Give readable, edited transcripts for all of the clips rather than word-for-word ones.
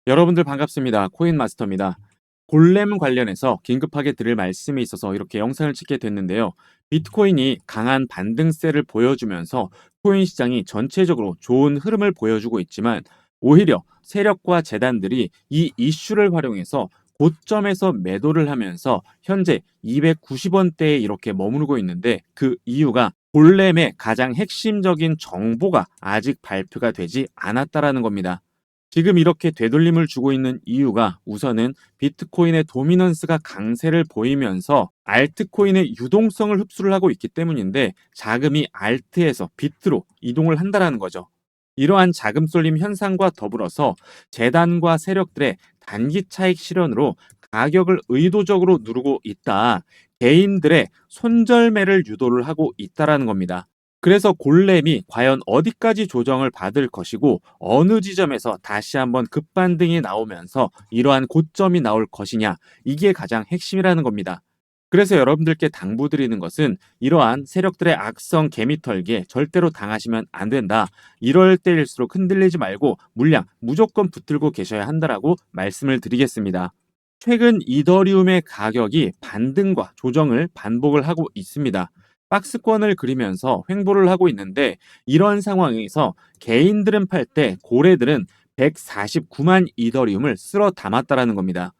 여러분들 반갑습니다. 코인마스터입니다. 골렘 관련해서 긴급하게 드릴 말씀이 있어서 이렇게 영상을 찍게 됐는데요. 비트코인이 강한 반등세를 보여주면서 코인 시장이 전체적으로 좋은 흐름을 보여주고 있지만 오히려 세력과 재단들이 이 이슈를 활용해서 고점에서 매도를 하면서 현재 290원대에 이렇게 머무르고 있는데 그 이유가 골렘의 가장 핵심적인 정보가 아직 발표가 되지 않았다라는 겁니다. 지금 이렇게 되돌림을 주고 있는 이유가 우선은 비트코인의 도미넌스가 강세를 보이면서 알트코인의 유동성을 흡수를 하고 있기 때문인데 자금이 알트에서 비트로 이동을 한다라는 거죠. 이러한 자금 쏠림 현상과 더불어서 재단과 세력들의 단기 차익 실현으로 가격을 의도적으로 누르고 있다. 개인들의 손절매를 유도를 하고 있다라는 겁니다. 그래서 골렘이 과연 어디까지 조정을 받을 것이고 어느 지점에서 다시 한번 급반등이 나오면서 이러한 고점이 나올 것이냐, 이게 가장 핵심이라는 겁니다. 그래서 여러분들께 당부드리는 것은 이러한 세력들의 악성 개미털기에 절대로 당하시면 안 된다. 이럴 때일수록 흔들리지 말고 물량 무조건 붙들고 계셔야 한다라고 말씀을 드리겠습니다. 최근 이더리움의 가격이 반등과 조정을 반복을 하고 있습니다. 박스권을 그리면서 횡보를 하고 있는데 이런 상황에서 개인들은 팔 때 고래들은 149만 이더리움을 쓸어 담았다라는 겁니다.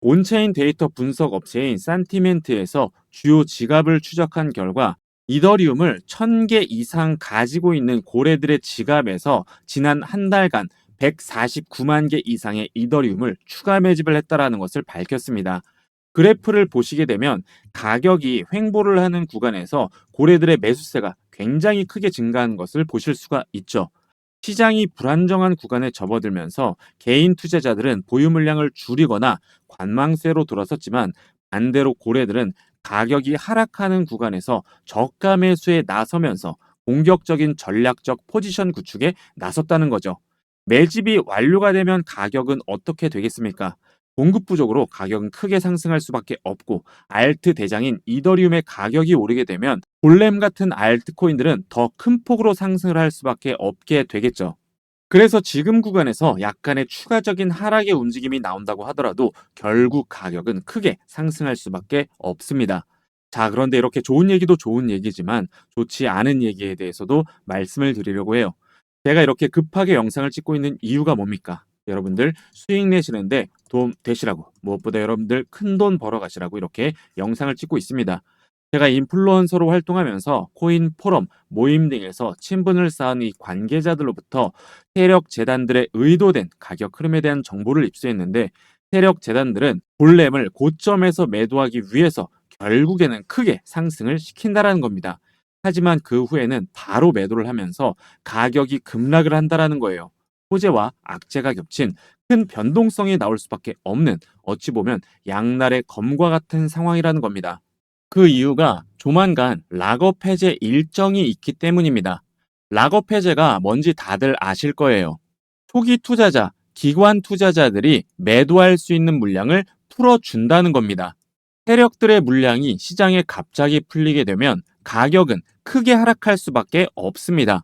온체인 데이터 분석 업체인 산티멘트에서 주요 지갑을 추적한 결과 이더리움을 1000개 이상 가지고 있는 고래들의 지갑에서 지난 한 달간 149만 개 이상의 이더리움을 추가 매집을 했다라는 것을 밝혔습니다. 그래프를 보시게 되면 가격이 횡보를 하는 구간에서 고래들의 매수세가 굉장히 크게 증가한 것을 보실 수가 있죠. 시장이 불안정한 구간에 접어들면서 개인 투자자들은 보유 물량을 줄이거나 관망세로 돌아섰지만 반대로 고래들은 가격이 하락하는 구간에서 저가 매수에 나서면서 공격적인 전략적 포지션 구축에 나섰다는 거죠. 매집이 완료가 되면 가격은 어떻게 되겠습니까? 공급 부족으로 가격은 크게 상승할 수밖에 없고 알트 대장인 이더리움의 가격이 오르게 되면 골렘 같은 알트코인들은 더 큰 폭으로 상승을 할 수밖에 없게 되겠죠. 그래서 지금 구간에서 약간의 추가적인 하락의 움직임이 나온다고 하더라도 결국 가격은 크게 상승할 수밖에 없습니다. 자, 그런데 이렇게 좋은 얘기도 좋은 얘기지만 좋지 않은 얘기에 대해서도 말씀을 드리려고 해요. 제가 이렇게 급하게 영상을 찍고 있는 이유가 뭡니까? 여러분들 수익 내시는데 도움 되시라고, 무엇보다 여러분들 큰돈 벌어 가시라고 이렇게 영상을 찍고 있습니다. 제가 인플루언서로 활동하면서 코인 포럼, 모임 등에서 친분을 쌓은 이 관계자들로부터 세력 재단들의 의도된 가격 흐름에 대한 정보를 입수했는데 세력 재단들은 골렘을 고점에서 매도하기 위해서 결국에는 크게 상승을 시킨다라는 겁니다. 하지만 그 후에는 바로 매도를 하면서 가격이 급락을 한다라는 거예요. 호재와 악재가 겹친 큰 변동성이 나올 수밖에 없는, 어찌 보면 양날의 검과 같은 상황이라는 겁니다. 그 이유가 조만간 락업 해제 일정이 있기 때문입니다. 락업 해제가 뭔지 다들 아실 거예요. 초기 투자자, 기관 투자자들이 매도할 수 있는 물량을 풀어준다는 겁니다. 세력들의 물량이 시장에 갑자기 풀리게 되면 가격은 크게 하락할 수밖에 없습니다.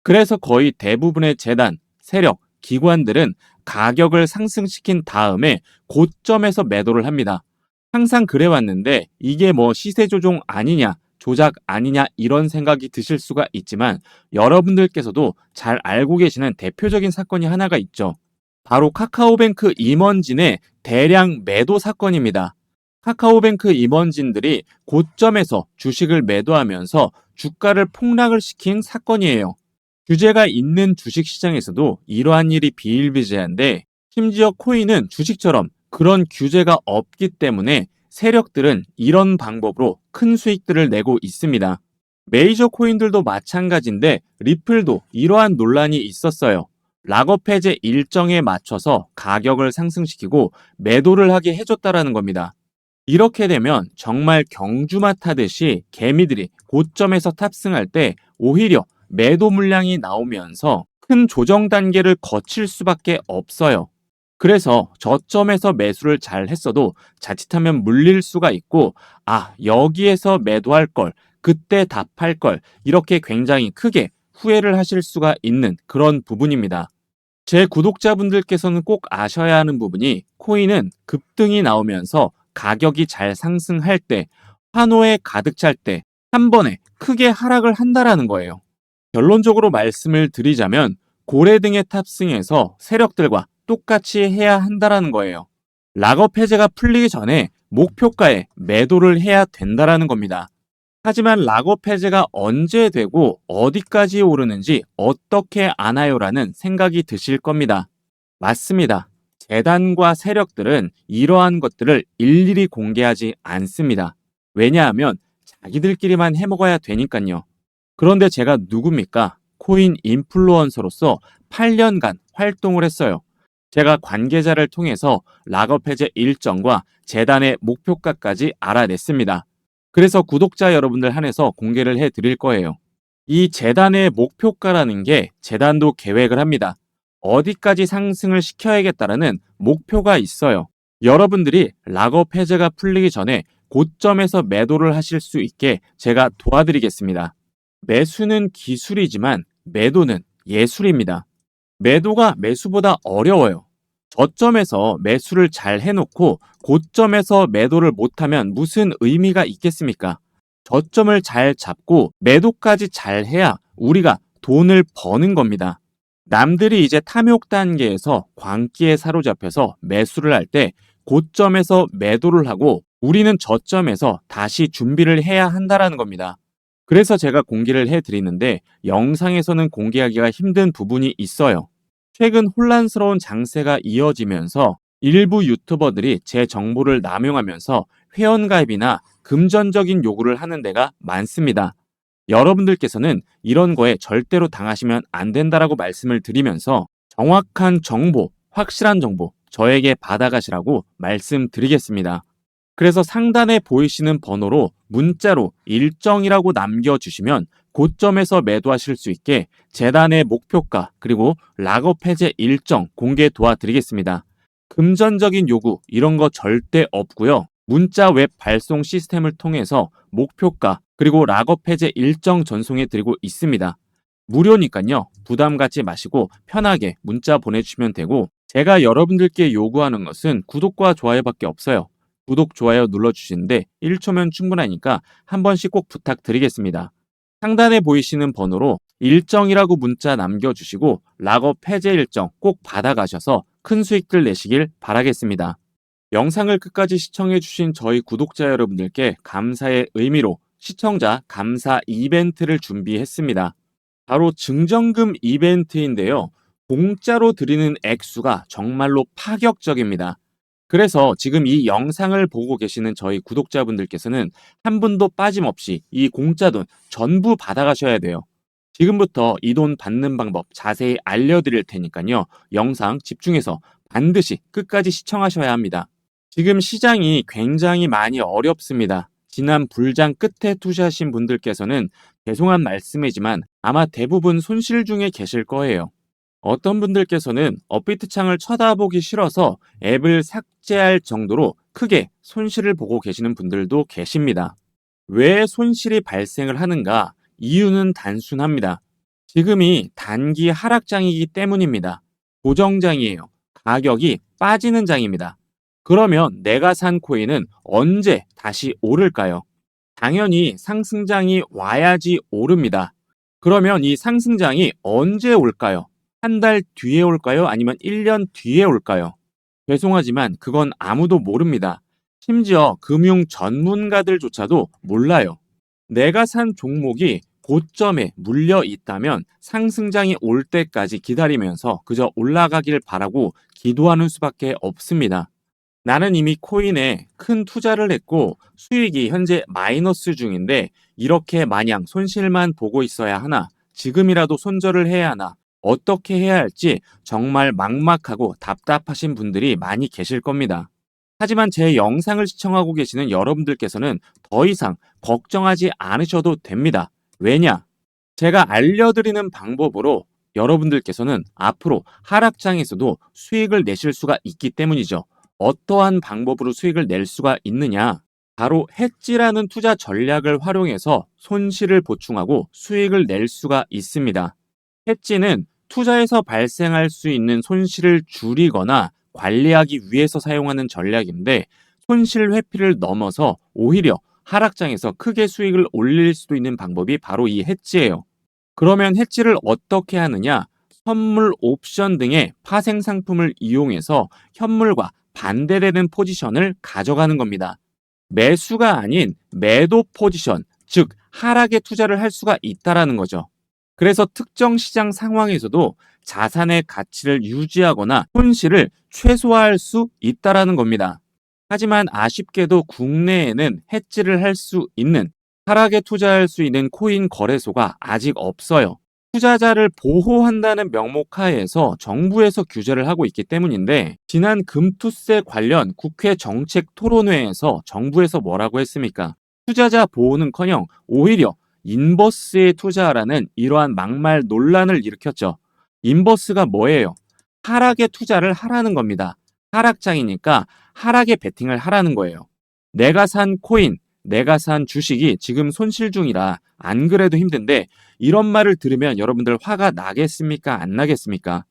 그래서 거의 대부분의 재단, 세력, 기관들은 가격을 상승시킨 다음에 고점에서 매도를 합니다. 항상 그래왔는데 이게 뭐 시세 조종 아니냐, 조작 아니냐 이런 생각이 드실 수가 있지만 여러분들께서도 잘 알고 계시는 대표적인 사건이 하나가 있죠. 바로 카카오뱅크 임원진의 대량 매도 사건입니다. 카카오뱅크 임원진들이 고점에서 주식을 매도하면서 주가를 폭락을 시킨 사건이에요. 규제가 있는 주식시장에서도 이러한 일이 비일비재한데 심지어 코인은 주식처럼 그런 규제가 없기 때문에 세력들은 이런 방법으로 큰 수익들을 내고 있습니다. 메이저 코인들도 마찬가지인데 리플도 이러한 논란이 있었어요. 락업 해제 일정에 맞춰서 가격을 상승시키고 매도를 하게 해줬다라는 겁니다. 이렇게 되면 정말 경주마 타듯이 개미들이 고점에서 탑승할 때 오히려 매도 물량이 나오면서 큰 조정 단계를 거칠 수밖에 없어요. 그래서 저점에서 매수를 잘 했어도 자칫하면 물릴 수가 있고, 아, 여기에서 매도할 걸, 그때 답할 걸, 이렇게 굉장히 크게 후회를 하실 수가 있는 그런 부분입니다. 제 구독자분들께서는 꼭 아셔야 하는 부분이 코인은 급등이 나오면서 가격이 잘 상승할 때, 환호에 가득 찰 때 한 번에 크게 하락을 한다라는 거예요. 결론적으로 말씀을 드리자면 고래 등에 탑승해서 세력들과 똑같이 해야 한다라는 거예요. 락업 해제가 풀리기 전에 목표가에 매도를 해야 된다라는 겁니다. 하지만 락업 해제가 언제 되고 어디까지 오르는지 어떻게 아나요라는 생각이 드실 겁니다. 맞습니다. 재단과 세력들은 이러한 것들을 일일이 공개하지 않습니다. 왜냐하면 자기들끼리만 해먹어야 되니까요. 그런데 제가 누굽니까? 코인 인플루언서로서 8년간 활동을 했어요. 제가 관계자를 통해서 락업 해제 일정과 재단의 목표가까지 알아냈습니다. 그래서 구독자 여러분들 한해서 공개를 해드릴 거예요. 이 재단의 목표가라는 게 재단도 계획을 합니다. 어디까지 상승을 시켜야겠다라는 목표가 있어요. 여러분들이 락업 해제가 풀리기 전에 고점에서 매도를 하실 수 있게 제가 도와드리겠습니다. 매수는 기술이지만 매도는 예술입니다. 매도가 매수보다 어려워요. 저점에서 매수를 잘 해놓고 고점에서 매도를 못하면 무슨 의미가 있겠습니까? 저점을 잘 잡고 매도까지 잘 해야 우리가 돈을 버는 겁니다. 남들이 이제 탐욕 단계에서 광기에 사로잡혀서 매수를 할 때 고점에서 매도를 하고 우리는 저점에서 다시 준비를 해야 한다라는 겁니다. 그래서 제가 공개를 해드리는데 영상에서는 공개하기가 힘든 부분이 있어요. 최근 혼란스러운 장세가 이어지면서 일부 유튜버들이 제 정보를 남용하면서 회원가입이나 금전적인 요구를 하는 데가 많습니다. 여러분들께서는 이런 거에 절대로 당하시면 안 된다라고 말씀을 드리면서 정확한 정보, 확실한 정보 저에게 받아가시라고 말씀드리겠습니다. 그래서 상단에 보이시는 번호로 문자로 일정이라고 남겨주시면 고점에서 매도하실 수 있게 재단의 목표가 그리고 락업 해제 일정 공개 도와드리겠습니다. 금전적인 요구 이런 거 절대 없고요. 문자 웹 발송 시스템을 통해서 목표가 그리고 락업 해제 일정 전송해 드리고 있습니다. 무료니까요. 부담 갖지 마시고 편하게 문자 보내주시면 되고 제가 여러분들께 요구하는 것은 구독과 좋아요밖에 없어요. 구독, 좋아요 눌러주시는데 1초면 충분하니까 한 번씩 꼭 부탁드리겠습니다. 상단에 보이시는 번호로 일정이라고 문자 남겨주시고 락업 해제 일정 꼭 받아가셔서 큰 수익들 내시길 바라겠습니다. 영상을 끝까지 시청해주신 저희 구독자 여러분들께 감사의 의미로 시청자 감사 이벤트를 준비했습니다. 바로 증정금 이벤트인데요. 공짜로 드리는 액수가 정말로 파격적입니다. 그래서 지금 이 영상을 보고 계시는 저희 구독자분들께서는 한 분도 빠짐없이 이 공짜 돈 전부 받아가셔야 돼요. 지금부터 이 돈 받는 방법 자세히 알려드릴 테니까요. 영상 집중해서 반드시 끝까지 시청하셔야 합니다. 지금 시장이 굉장히 많이 어렵습니다. 지난 불장 끝에 투자하신 분들께서는 죄송한 말씀이지만 아마 대부분 손실 중에 계실 거예요. 어떤 분들께서는 업비트 창을 쳐다보기 싫어서 앱을 삭제할 정도로 크게 손실을 보고 계시는 분들도 계십니다. 왜 손실이 발생을 하는가? 이유는 단순합니다. 지금이 단기 하락장이기 때문입니다. 고정장이에요. 가격이 빠지는 장입니다. 그러면 내가 산 코인은 언제 다시 오를까요? 당연히 상승장이 와야지 오릅니다. 그러면 이 상승장이 언제 올까요? 한 달 뒤에 올까요? 아니면 1년 뒤에 올까요? 죄송하지만 그건 아무도 모릅니다. 심지어 금융 전문가들조차도 몰라요. 내가 산 종목이 고점에 물려 있다면 상승장이 올 때까지 기다리면서 그저 올라가길 바라고 기도하는 수밖에 없습니다. 나는 이미 코인에 큰 투자를 했고 수익이 현재 마이너스 중인데 이렇게 마냥 손실만 보고 있어야 하나? 지금이라도 손절을 해야 하나? 어떻게 해야 할지 정말 막막하고 답답하신 분들이 많이 계실 겁니다. 하지만 제 영상을 시청하고 계시는 여러분들께서는 더 이상 걱정하지 않으셔도 됩니다. 왜냐? 제가 알려드리는 방법으로 여러분들께서는 앞으로 하락장에서도 수익을 내실 수가 있기 때문이죠. 어떠한 방법으로 수익을 낼 수가 있느냐? 바로 해지라는 투자 전략을 활용해서 손실을 보충하고 수익을 낼 수가 있습니다. 해지는 투자에서 발생할 수 있는 손실을 줄이거나 관리하기 위해서 사용하는 전략인데 손실 회피를 넘어서 오히려 하락장에서 크게 수익을 올릴 수도 있는 방법이 바로 이 해지예요. 그러면 해지를 어떻게 하느냐? 선물 옵션 등의 파생 상품을 이용해서 현물과 반대되는 포지션을 가져가는 겁니다. 매수가 아닌 매도 포지션, 즉 하락에 투자를 할 수가 있다라는 거죠. 그래서 특정 시장 상황에서도 자산의 가치를 유지하거나 손실을 최소화할 수 있다라는 겁니다. 하지만 아쉽게도 국내에는 해지를 할 수 있는 하락에 투자할 수 있는 코인 거래소가 아직 없어요. 투자자를 보호한다는 명목 하에서 정부에서 규제를 하고 있기 때문인데 지난 금투세 관련 국회 정책 토론회에서 정부에서 뭐라고 했습니까? 투자자 보호는커녕 오히려 인버스에 투자하라는 이러한 막말 논란을 일으켰죠. 인버스가 뭐예요? 하락에 투자를 하라는 겁니다. 하락장이니까 하락에 베팅을 하라는 거예요. 내가 산 코인, 내가 산 주식이 지금 손실 중이라 안 그래도 힘든데 이런 말을 들으면 여러분들 화가 나겠습니까? 안 나겠습니까?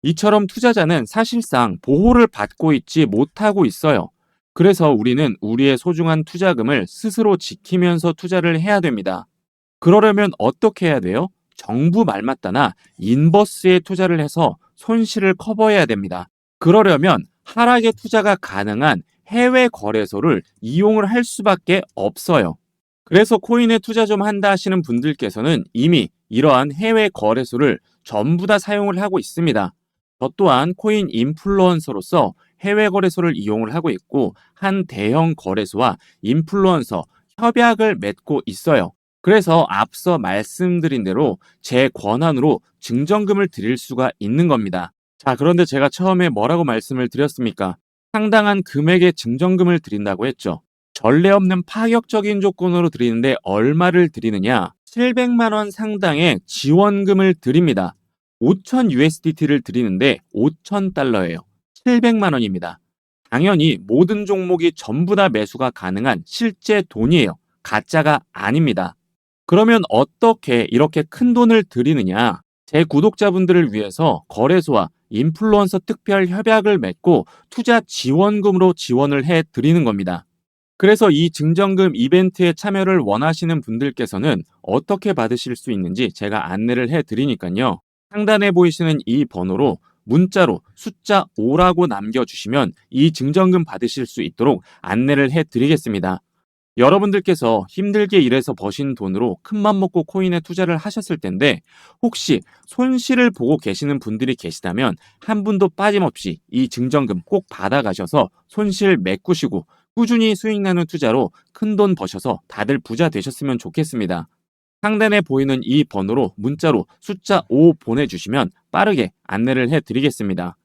이처럼 투자자는 사실상 보호를 받고 있지 못하고 있어요. 그래서 우리는 우리의 소중한 투자금을 스스로 지키면서 투자를 해야 됩니다. 그러려면 어떻게 해야 돼요? 정부 말 맞다나 인버스에 투자를 해서 손실을 커버해야 됩니다. 그러려면 하락에 투자가 가능한 해외 거래소를 이용을 할 수밖에 없어요. 그래서 코인에 투자 좀 한다 하시는 분들께서는 이미 이러한 해외 거래소를 전부 다 사용을 하고 있습니다. 저 또한 코인 인플루언서로서 해외 거래소를 이용을 하고 있고 한 대형 거래소와 인플루언서 협약을 맺고 있어요. 그래서 앞서 말씀드린 대로 제 권한으로 증정금을 드릴 수가 있는 겁니다. 자, 그런데 제가 처음에 뭐라고 말씀을 드렸습니까? 상당한 금액의 증정금을 드린다고 했죠. 전례 없는 파격적인 조건으로 드리는데 얼마를 드리느냐? 700만 원 상당의 지원금을 드립니다. 5,000 USDT를 드리는데 5,000달러예요. 700만 원입니다. 당연히 모든 종목이 전부 다 매수가 가능한 실제 돈이에요. 가짜가 아닙니다. 그러면 어떻게 이렇게 큰 돈을 드리느냐? 제 구독자분들을 위해서 거래소와 인플루언서 특별 협약을 맺고 투자 지원금으로 지원을 해 드리는 겁니다. 그래서 이 증정금 이벤트에 참여를 원하시는 분들께서는 어떻게 받으실 수 있는지 제가 안내를 해 드리니까요. 상단에 보이시는 이 번호로 문자로 숫자 5라고 남겨주시면 이 증정금 받으실 수 있도록 안내를 해 드리겠습니다. 여러분들께서 힘들게 일해서 버신 돈으로 큰맘 먹고 코인에 투자를 하셨을 텐데 혹시 손실을 보고 계시는 분들이 계시다면 한 분도 빠짐없이 이 증정금 꼭 받아가셔서 손실 메꾸시고 꾸준히 수익 나는 투자로 큰돈 버셔서 다들 부자 되셨으면 좋겠습니다. 상단에 보이는 이 번호로 문자로 숫자 5 보내주시면 빠르게 안내를 해드리겠습니다.